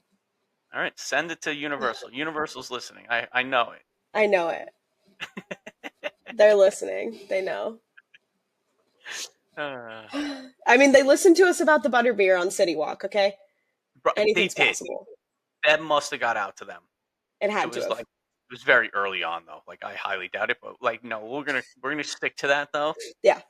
All right, send it to Universal. Universal's listening. I know it. I know it. They're listening. They know. Uh, I mean, they listened to us about the butterbeer on City Walk, okay? they Anything's did. possible. That must have got out to them. It It had to was have. like it was very early on though. Like I highly doubt it, but like no, we're gonna stick to that though. Yeah,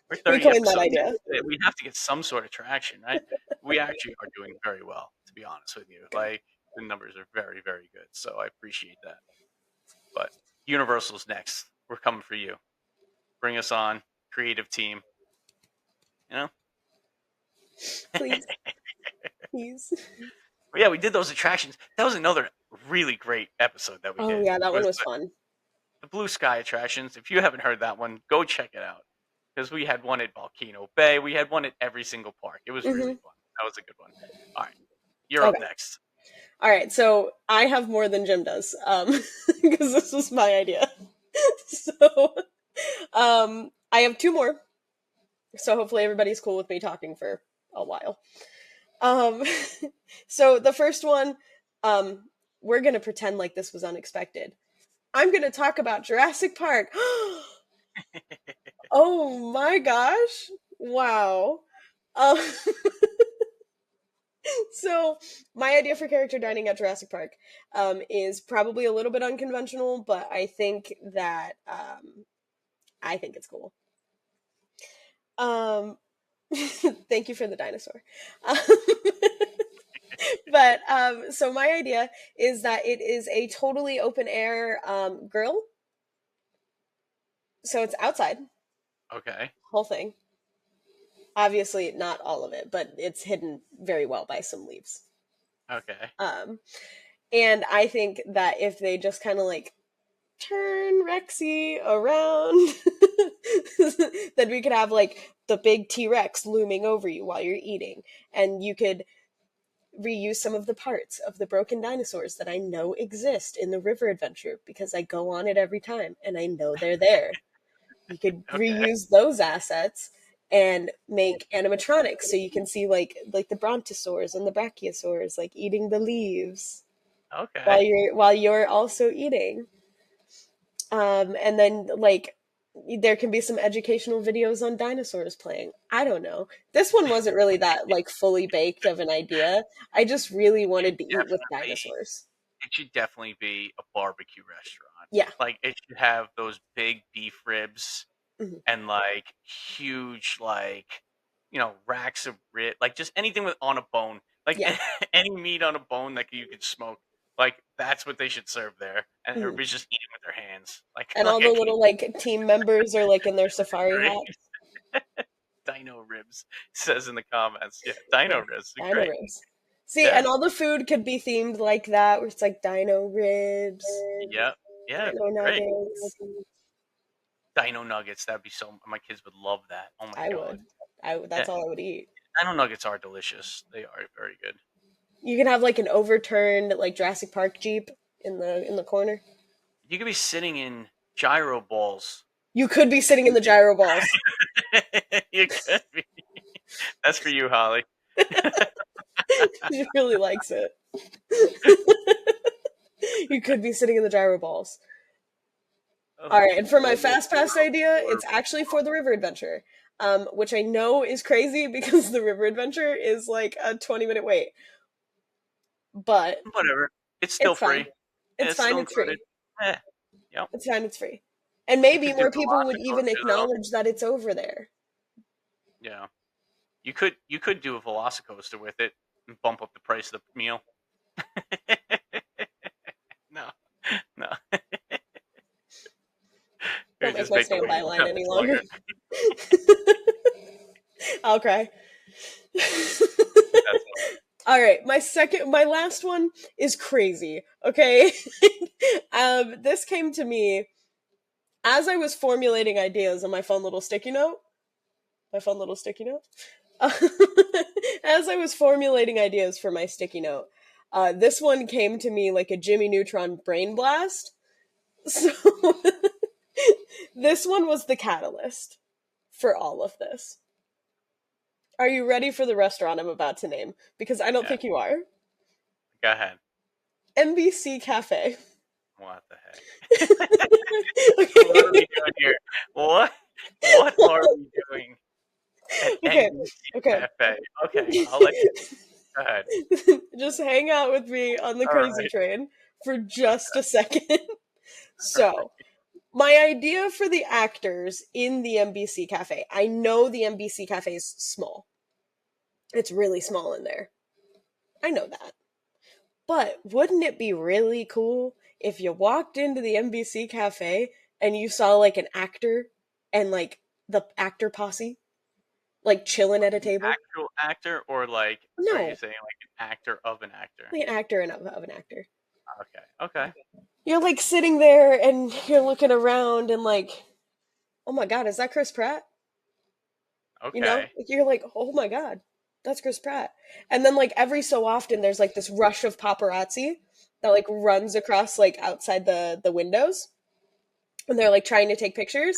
We're we 30 coined that episodes idea. in. We have to get some sort of traction, right? We actually are doing very well, to be honest with you. Good. Like the numbers are very, very good. So I appreciate that. But Universal's next. We're coming for you. Bring us on, creative team. You know? Please, please. But yeah, we did those attractions. That was another really great episode that we Oh did. yeah, that one Was was the, fun. the Blue Sky attractions. If you haven't heard that one, go check it out. because we had one at Volcano Bay. We had one at every single park. It was Mm-hmm. really fun. That was a good one. All right, you're up Okay. next. All right. So I have more than Jim does, because this was my idea. So, I have two more. So hopefully everybody's cool with me talking for a while. Um, so the first one, um, we're gonna pretend like this was unexpected. I'm gonna talk about Jurassic Park. Oh my gosh! Wow. Um, so my idea for character dining at Jurassic Park, is probably a little bit unconventional, but I think it's cool. Um, thank you for the dinosaur. Um, but so my idea is that it is a totally open air grill. So it's outside, Okay. whole thing. Obviously, not all of it, but it's hidden very well by some leaves. Okay. Um, and I think that if they just kind of like turn Rexy around, then we could have like the big T Rex looming over you while you're eating, and you could reuse some of the parts of the broken dinosaurs that I know exist in the river adventure because I go on it every time and I know they're there. You could Okay. reuse those assets and make animatronics so you can see like the brontosaurs and the brachiosaurs like eating the leaves Okay. while you're also eating. And then like there can be some educational videos on dinosaurs playing. I don't know. This one wasn't really that like fully baked of an idea. I just really Should wanted to eat with definitely dinosaurs. it should definitely be a barbecue restaurant. Yeah. Like it should have those big beef ribs Mhm. and like huge racks of like just anything with on a bone. Like Yeah. any meat on a bone that you could smoke. Like that's what they should serve there. And Mhm. everybody's just eating with their hands. Like And all like the I can little like team members are like in their safari great hats. dino ribs says in the comments. Yeah, Yeah. dino ribs. They're Dino great. ribs. See, Yeah. and all the food could be themed like that, where it's like dino ribs, Yep. Yeah, it'd dino be great. nuggets. Dino nuggets, that'd be my kids would love that. Oh my I god. would. That's Yeah, all I would eat. dino nuggets are delicious. They are very good. You can have like an overturned like Jurassic Park Jeep in the corner. You could be sitting in gyro balls. You could be sitting in the gyro balls. You could be. That's for you, Holly. She really likes it. You could be sitting in the gyro balls. All Oh, right, and for my World fast pass War idea, War. it's actually for the river adventure, which I know is crazy because the river adventure is like a 20-minute wait, but Whatever. It's still it's free. fine. Yeah, It's it's fine. still It's included. free. Yeah. Yep. It's fine. It's free. And You maybe could do more people would even Velocicoaster though. acknowledge that it's over there. Yeah. You could do a Velocicoaster with it and bump up the price of the meal. No. No. Or Don't make just my make the standby waiting line time any longer. longer. I'll cry. That's All right, my last one is crazy. Okay, this came to me as I was formulating ideas on my fun little sticky note. My fun little sticky note. As I was formulating ideas for my sticky note, this one came to me like a Jimmy Neutron brain blast. So this one was the catalyst for all of this. Are you ready for the restaurant I'm about to name? Because I don't yeah. think you are. Go ahead. NBC Cafe. What the heck? What are we doing here? What? What are we doing at Okay, NBC okay. Cafe? Okay, I'll let you go ahead. Just hang out with me on the All crazy right. train for just Okay. a second. All So, my idea for the actors in the NBC Cafe. I know the NBC Cafe is small. It's really small in there. I know that. But wouldn't it be really cool if you walked into the NBC Cafe and you saw like an actor and like the actor posse like chilling at a An table? actual actor, or like, are you No, saying like an actor of an actor? like an actor and of an actor. Okay. Okay. You're like sitting there and you're looking around and like, oh my god, is that Chris Pratt? You know, Okay. like you're like, oh my god, that's Chris Pratt. And then like every so often, there's like this rush of paparazzi that like runs across like outside the windows, and they're like trying to take pictures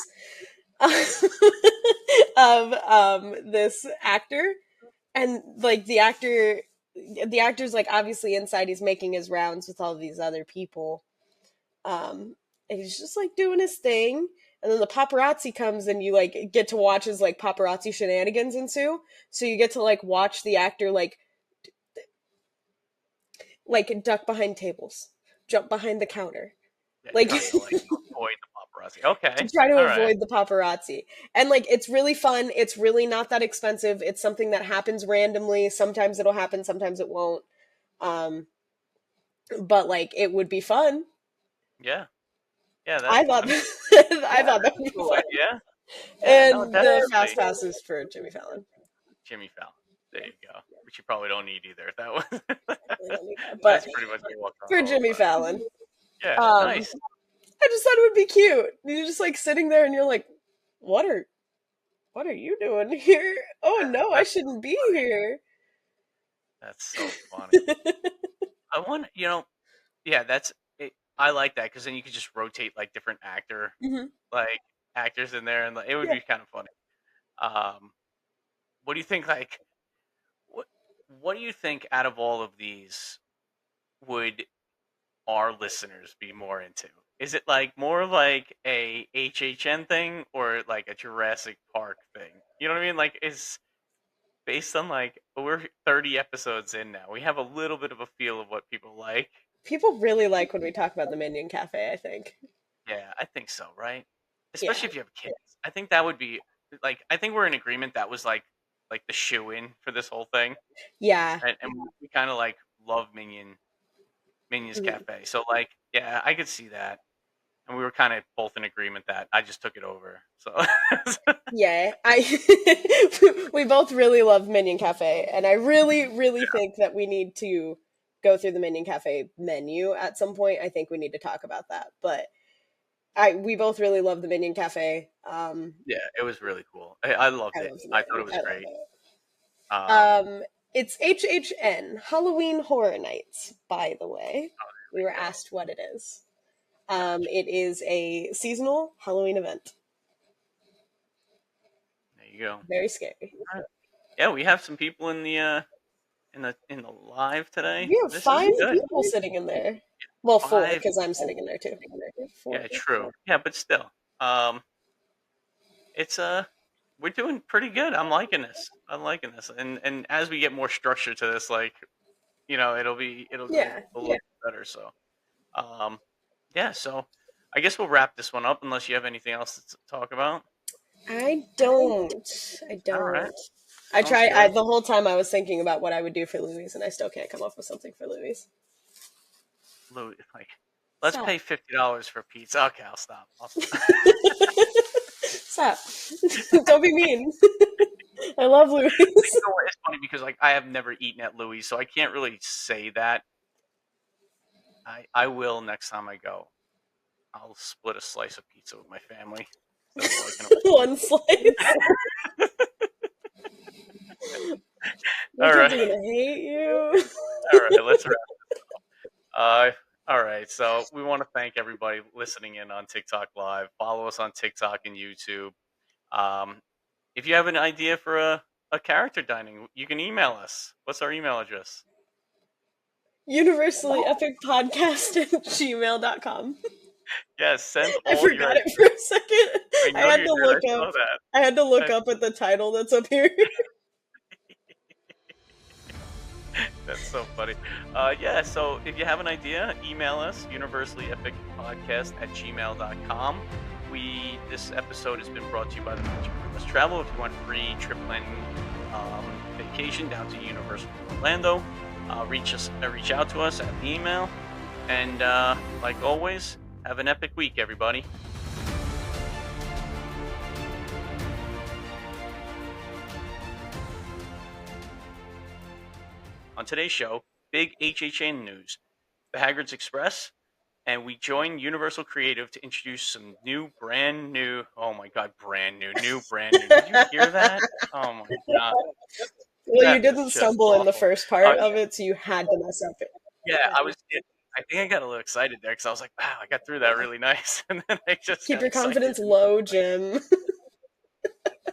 of this actor, and like the actor's like obviously inside, he's making his rounds with all these other people, and he's just like doing his thing, and then the paparazzi comes and you like get to watch his like paparazzi shenanigans ensue, so you get to like watch the actor like duck behind tables, jump behind the counter, Yeah, like trying to like avoid the paparazzi. to Okay. try to All right. avoid the paparazzi. And like it's really fun. It's really not that expensive. It's something that happens randomly. Sometimes it'll happen, sometimes it won't. Um but like it would be fun. Yeah. Yeah. That. I thought I mean, I yeah, thought that that's would a be cool fun. idea. Yeah. No, And the fast definitely. passes for Jimmy Fallon. Jimmy Fallon. There you go. Which you probably don't need either. That was. I don't need that. But That's pretty much what walked around for all the Jimmy time. Fallon. Yeah. Um Nice. I just thought it would be cute. You're just like sitting there and you're like, what are what are you doing here? Oh no, I That's shouldn't be funny. here. That's so funny. I want. Yeah. That's. I like that because then you could just rotate like different Hmm. like actors in there, and like, it would Yeah. be kind of funny. Um, what do you think? Like, what what do you think out of all of these would our listeners be more into? Is it like more like a HHN thing or like a Jurassic Park thing? You know what I mean? Like, is based on like we're 30 episodes in now. We have a little bit of a feel of what people like. People really like when we talk about the Minion Cafe, I think. Yeah, I think so, right? Yeah. Especially if you have kids. I think that would be like I think we're in agreement that was like the shoe in for this whole thing. Yeah. And we kind of like love Minions Mhm. Cafe. So like, yeah, I could see that. And we were kind of both in agreement that I just took it over. So Yeah. We both really love Minion Cafe, and I really, really think that we need to go through the Minion Cafe menu at some point. I think we need to talk about that. But I we both really love the Minion Cafe. yeah, it was really cool. I loved I it. love the I thought it menu. was I love great. it. Um, It's HHN Halloween Horror Nights, by the way. there We were we go. asked what it is. Gotcha. It is a seasonal Halloween event. There you go. Very scary. All right. Yeah, we have some people in the live today. We have This is five good. people sitting in there. Well, four, Five. because I'm sitting in there too. Four Yeah, people. true. Yeah, but still. Um, it's we're doing pretty good. I'm liking this. I'm liking this. And as we get more structure to this, like, it'll go Yeah. a little better. So, um, yeah. So, I guess we'll wrap this one up unless you have anything else to talk about. I don't. I All right, don't. sounds good. The whole time I was thinking about what I would do for Louise, and I still can't come up with something for Louise. Louis, like, let's Stop. pay $50 for pizza. Okay, I'll stop. I'll stop. Stop. Don't be mean. I love Louise. It's funny because like I have never eaten at Louis, so I can't really say that. I will next time I go. I'll split a slice of pizza with my family instead of like One slice. Your all kids right, are gonna hate you. all right. Let's wrap. Uh, all right. So we want to thank everybody listening in on TikTok Live. Follow us on TikTok and YouTube. Um, if you have an idea for a character dining, you can email us. What's our email address? Universally epic podcast at gmail.com. Yes, send I all your forgot it ideas. for a second. I I know had you to did. I look up saw that. I had to look I- up at the title that's up here. That's so funny. Yeah, so if you have an idea, email us, universallyepicpodcast at gmail.com. This episode has been brought to you by the Magic West Travel. If you want free trip planning vacation down to Universal Orlando, reach out to us at the email. And like always, have an epic week, everybody. On today's show, big HHN news. The Hagrid's Express and we joined Universal Creative to introduce some brand new. Oh my God, brand new. Did you hear that? Oh my God, Well, you that is didn't just stumble in the awful. first part of it, so you had to mess up it. Yeah, I was. I think I got a little excited there because I was like, "Wow, I got through that really nice," and then I just Keep got your excited. confidence low, Jim.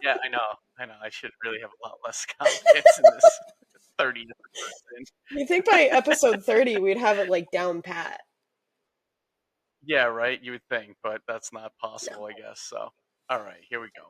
Yeah, I know. I should really have a lot less confidence in this 30 person. You think by episode 30 we'd have it like down pat? Yeah, right. You would think, but that's not No. possible, I guess. So, all right, here we go.